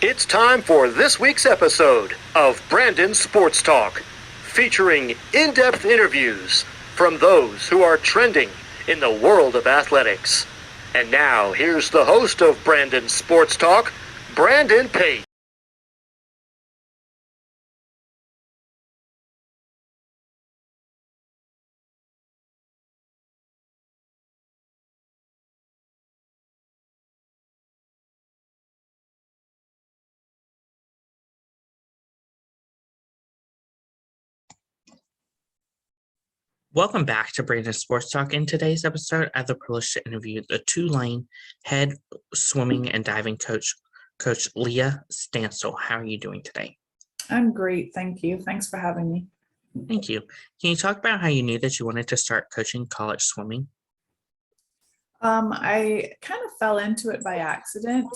It's time for this week's episode of Brandon Sports Talk, featuring in-depth interviews from those who are trending in the world of athletics. And now, here's the host of Brandon Sports Talk, Brandon Pate. Welcome back to Brandon Sports Talk. In today's episode, I have the privilege to interview the Tulane head swimming and diving coach, Coach Leah Stancil. How are you doing today? I'm great, thank you. Thanks for having me. Thank you. Can you talk about how you knew that you wanted to start coaching college swimming? I kind of fell into it by accident.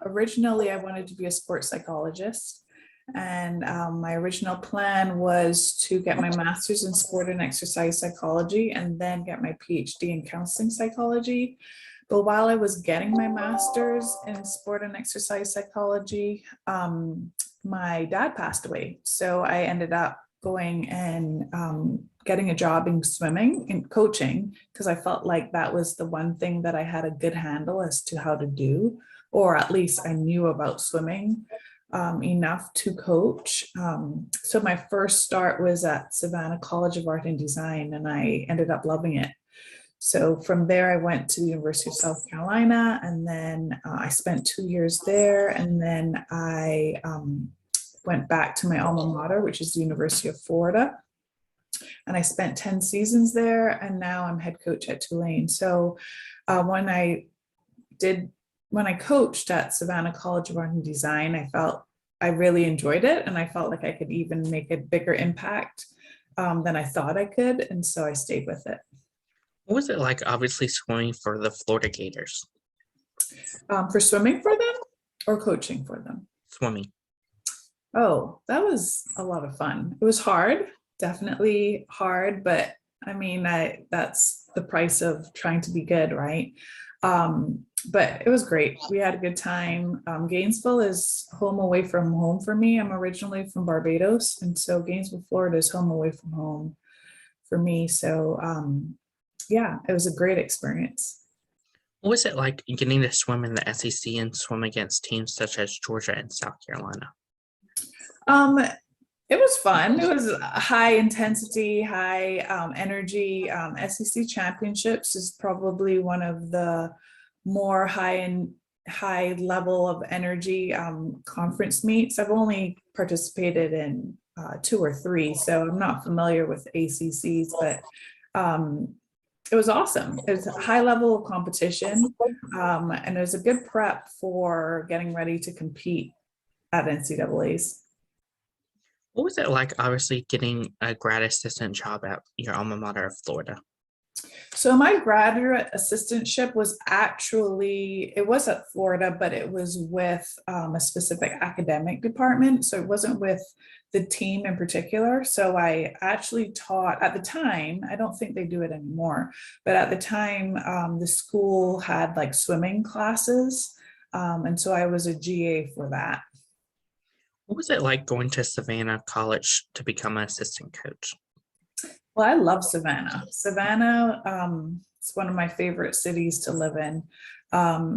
Originally, I wanted to be a sports psychologist, and my original plan was to get my master's in sport and exercise psychology and then get my PhD in counseling psychology. But while I was getting my master's in sport and exercise psychology, my dad passed away. So I ended up going and getting a job in swimming and coaching, because I felt like that was the one thing that I had a good handle as to how to do, or at least I knew about swimming enough to coach. So my first start was at Savannah College of Art and Design, and I ended up loving it. So from there, I went to the University of South Carolina, and then I spent 2 years there, and then I went back to my alma mater, which is the University of Florida. And I spent 10 seasons there, and now I'm head coach at Tulane. So when I coached at Savannah College of Art and Design, I felt I really enjoyed it, and I felt like I could even make a bigger impact than I thought I could. And so I stayed with it. What was it like, obviously, swimming for the Florida Gators? For swimming for them or coaching for them? Swimming. Oh, that was a lot of fun. It was hard, definitely hard, but I mean, that's the price of trying to be good, right? But it was great. We had a good time. Gainesville is home away from home for me. I'm originally from Barbados, and so Gainesville, Florida is home away from home for me. So yeah, it was a great experience. What was it like getting to swim in the SEC and swim against teams such as Georgia and South Carolina? It was fun. It was high intensity, high energy. SEC championships is probably one of the more high level of energy conference meets. I've only participated in 2 or 3, so I'm not familiar with ACCs, but it was awesome. It was a high level of competition, and it was a good prep for getting ready to compete at NCAAs. What was it like, obviously, getting a grad assistant job at your alma mater of Florida? So my graduate assistantship was actually, it was at Florida, but it was with a specific academic department. So it wasn't with the team in particular. So I actually taught at the time, I don't think they do it anymore, but at the time the school had like swimming classes. And so I was a GA for that. What was it like going to Savannah College to become an assistant coach? Well, I love Savannah. Savannah is one of my favorite cities to live in.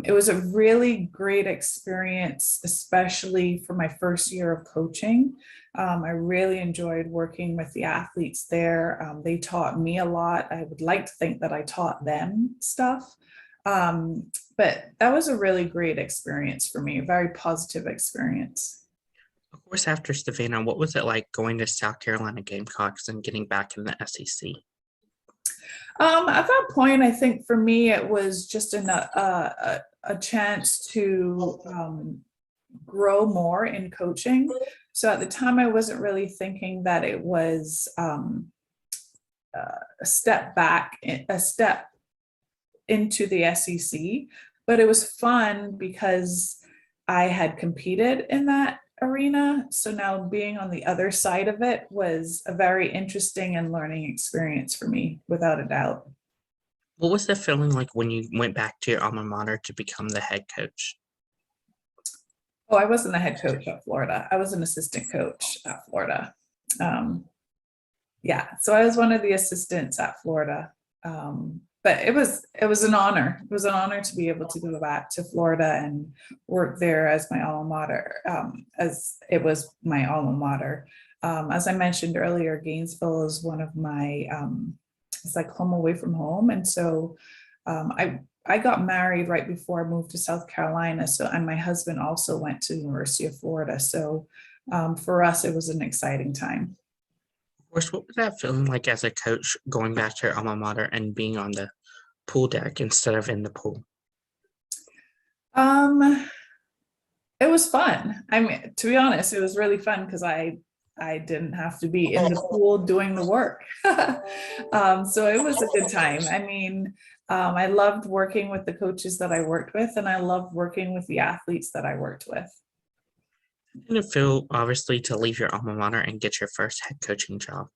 It was a really great experience, especially for my first year of coaching. I really enjoyed working with the athletes there. They taught me a lot. I would like to think that I taught them stuff. But that was a really great experience for me, a very positive experience. Of course, after Savannah, what was it like going to South Carolina Gamecocks and getting back in the SEC? At that point, I think for me, it was just a chance to grow more in coaching. So at the time, I wasn't really thinking that it was a step back, a step into the SEC, but it was fun because I had competed in that arena. So now being on the other side of it was a very interesting and learning experience for me, without a doubt. What was the feeling like when you went back to your alma mater to become the head coach? Oh, I wasn't a head coach at Florida. I was an assistant coach at Florida. Yeah, so I was one of the assistants at Florida. But it was an honor. It was an honor to be able to go back to Florida and work there as my alma mater, as it was my alma mater. As I mentioned earlier, Gainesville is one of my, it's like home away from home. And so I got married right before I moved to South Carolina. So, and my husband also went to the University of Florida. So for us, it was an exciting time. Of course, what was that feeling like as a coach going back to your alma mater and being on the pool deck instead of in the pool? It was fun. I mean, to be honest, it was really fun because I didn't have to be in the pool doing the work. So it was a good time. I mean, I loved working with the coaches that I worked with, and I loved working with the athletes that I worked with. Did it feel, obviously, to leave your alma mater and get your first head coaching job?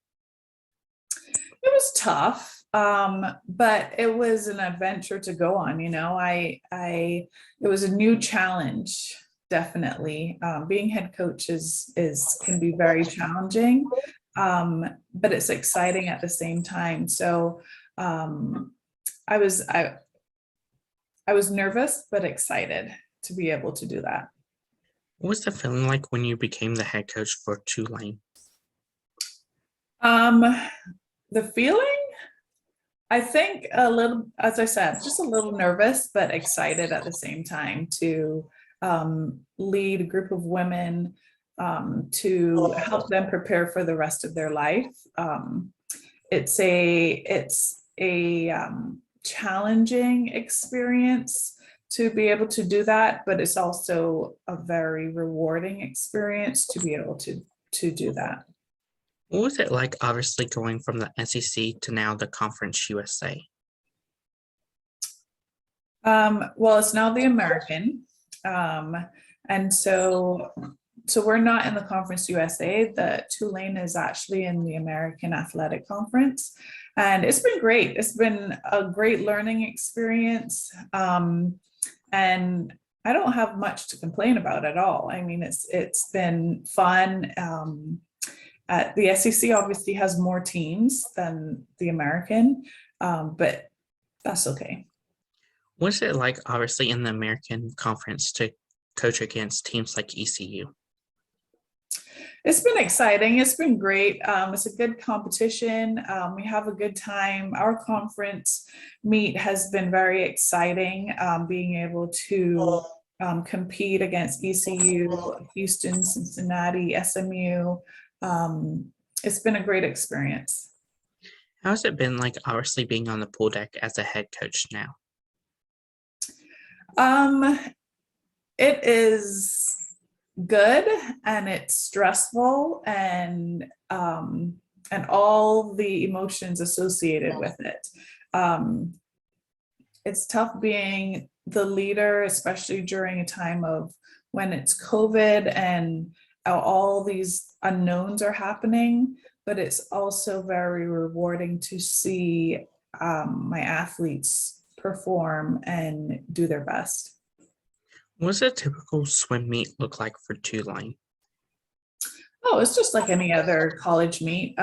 It was tough, but it was an adventure to go on. You know, it was a new challenge. Definitely, being head coach can be very challenging, but it's exciting at the same time. So I was nervous but excited to be able to do that. What was the feeling like when you became the head coach for Tulane? The feeling, I think a little, as I said, just a little nervous but excited at the same time to lead a group of women, to help them prepare for the rest of their life. It's a challenging experience to be able to do that, but it's also a very rewarding experience to be able to do that. What was it like, obviously, going from the SEC to now the Conference USA? Well, it's now the American. And so we're not in the Conference USA. The Tulane is actually in the American Athletic Conference. And it's been great. It's been a great learning experience. And I don't have much to complain about at all. I mean, it's been fun. The SEC obviously has more teams than the American, but that's okay. What's it like, obviously, in the American Conference to coach against teams like ECU? It's been exciting. It's been great. It's a good competition. We have a good time. Our conference meet has been very exciting, being able to compete against ECU, Houston, Cincinnati, SMU. It's been a great experience. How has it been like, obviously, being on the pool deck as a head coach now? It is good, and it's stressful, and all the emotions associated with it. It's tough being the leader, especially during a time of when it's COVID and all these unknowns are happening, but it's also very rewarding to see my athletes perform and do their best. What does a typical swim meet look like for Tulane? Oh, it's just like any other college meet.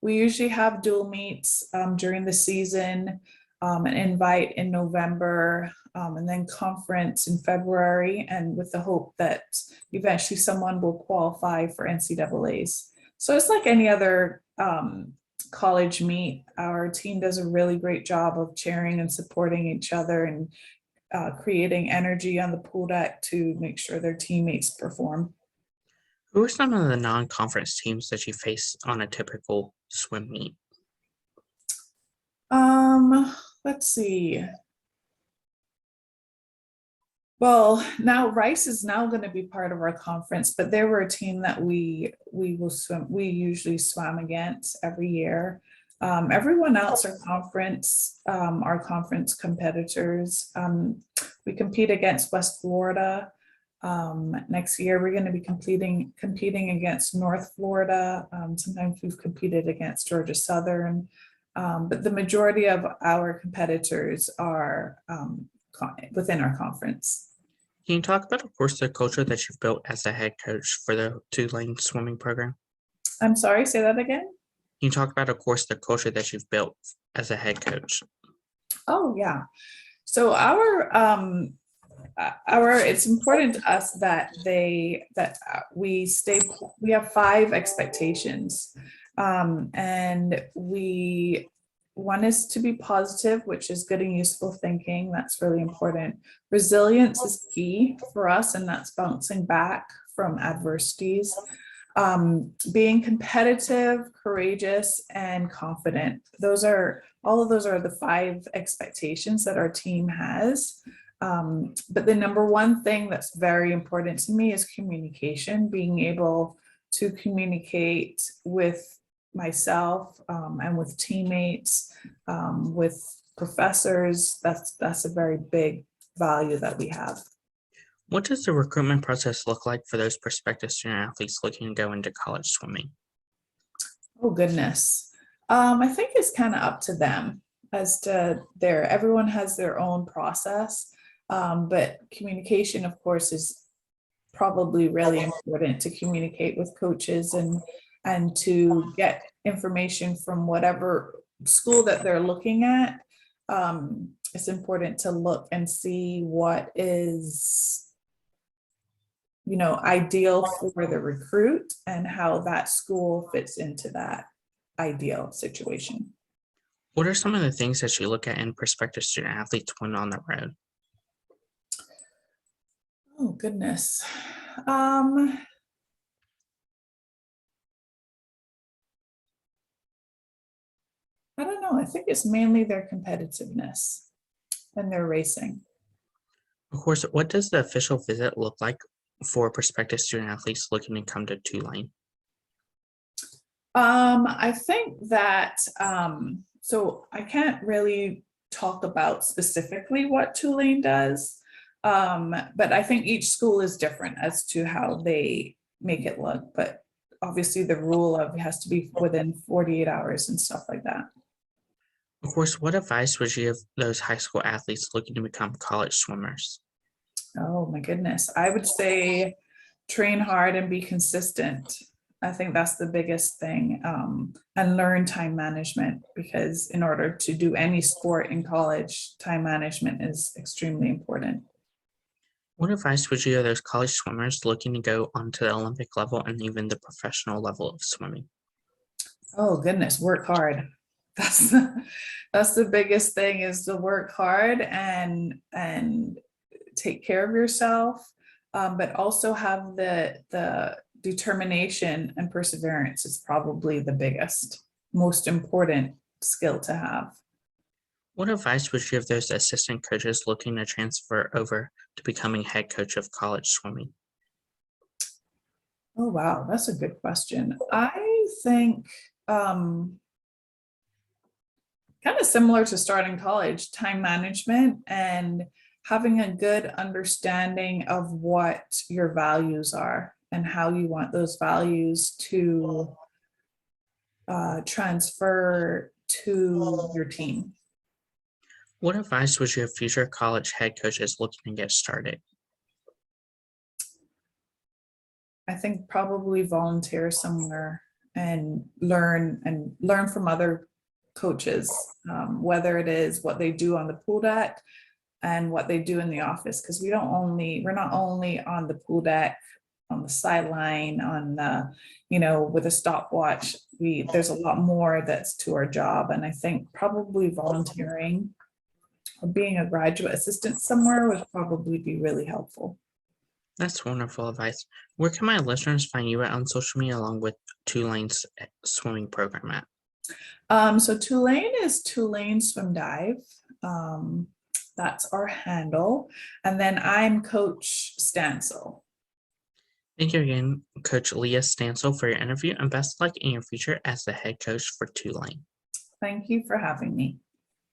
We usually have dual meets during the season, an invite in November, and then conference in February, and with the hope that eventually someone will qualify for NCAAs. So it's like any other college meet. Our team does a really great job of cheering and supporting each other and creating energy on the pool deck to make sure their teammates perform. Who are some of the non-conference teams that you face on a typical swim meet? Let's see. Well, now Rice is now going to be part of our conference, but they were a team that we usually swam against every year. Everyone else are our conference competitors. We compete against West Florida. Next year, we're going to be competing against North Florida. Sometimes we've competed against Georgia Southern, but the majority of our competitors are within our conference. Can you talk about, of course, the culture that you've built as a head coach for the Tulane swimming program? I'm sorry, say that again. Can you talk about, of course, the culture that you've built as a head coach? Oh, yeah. So it's important to us that we have 5 expectations. And one is to be positive, which is good and useful thinking. That's really important. Resilience is key for us, and that's bouncing back from adversities. Being competitive, courageous, and confident. All of those are the 5 expectations that our team has. But the number one thing that's very important to me is communication, being able to communicate with myself and with teammates, with professors. That's a very big value that we have. What does the recruitment process look like for those prospective student athletes looking to go into college swimming? Oh, goodness. I think it's kind of up to them as to everyone has their own process. But communication, of course, is probably really important to communicate with coaches and to get information from whatever school that they're looking at. It's important to look and see what is ideal for the recruit and how that school fits into that ideal situation. What are some of the things that you look at in prospective student athletes when on the road? Oh, goodness. I don't know. I think it's mainly their competitiveness and their racing. Of course, what does the official visit look like for prospective student athletes looking to come to Tulane? I think that, so I can't really talk about specifically what Tulane does, but I think each school is different as to how they make it look. But obviously the rule of it has to be within 48 hours and stuff like that. Of course, what advice would you give those high school athletes looking to become college swimmers? Oh my goodness. I would say train hard and be consistent. I think that's the biggest thing, and learn time management, because in order to do any sport in college, time management is extremely important. What advice would you give those college swimmers looking to go onto the Olympic level and even the professional level of swimming? Oh goodness, work hard. That's the biggest thing, is to work hard and take care of yourself, but also have the determination and perseverance is probably the biggest, most important skill to have. What advice would you give those assistant coaches looking to transfer over to becoming head coach of college swimming? Oh, wow, that's a good question. I think kind of similar to starting college, time management and having a good understanding of what your values are and how you want those values to transfer to your team. What advice would you give future college head coaches looking to get started? I think probably volunteer somewhere and learn from other coaches, whether it is what they do on the pool deck and what they do in the office, because we're not only on the pool deck, on the sideline, on the, with a stopwatch. There's a lot more that's to our job. And I think probably volunteering or being a graduate assistant somewhere would probably be really helpful. That's wonderful advice. Where can my listeners find you at on social media along with Tulane's swimming program at? So Tulane is Tulane Swim Dive. That's our handle. And then I'm Coach Stancil. Thank you again, Coach Leah Stancil, for your interview, and best of luck in your future as the head coach for Tulane. Thank you for having me.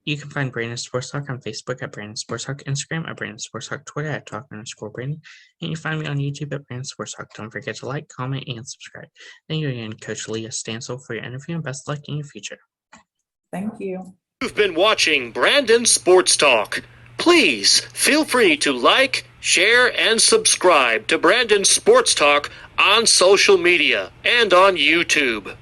You can find Brandon Sports Talk on Facebook at Brandon Sports Talk, Instagram at Brandon Sports Talk, Twitter at Talk_Brandon, and you find me on YouTube at Brandon Sports Talk. Don't forget to like, comment, and subscribe. Thank you again, Coach Leah Stancil, for your interview, and best of luck in your future. Thank you. You've been watching Brandon Sports Talk. Please feel free to like, share, and subscribe to Brandon Sports Talk on social media and on YouTube.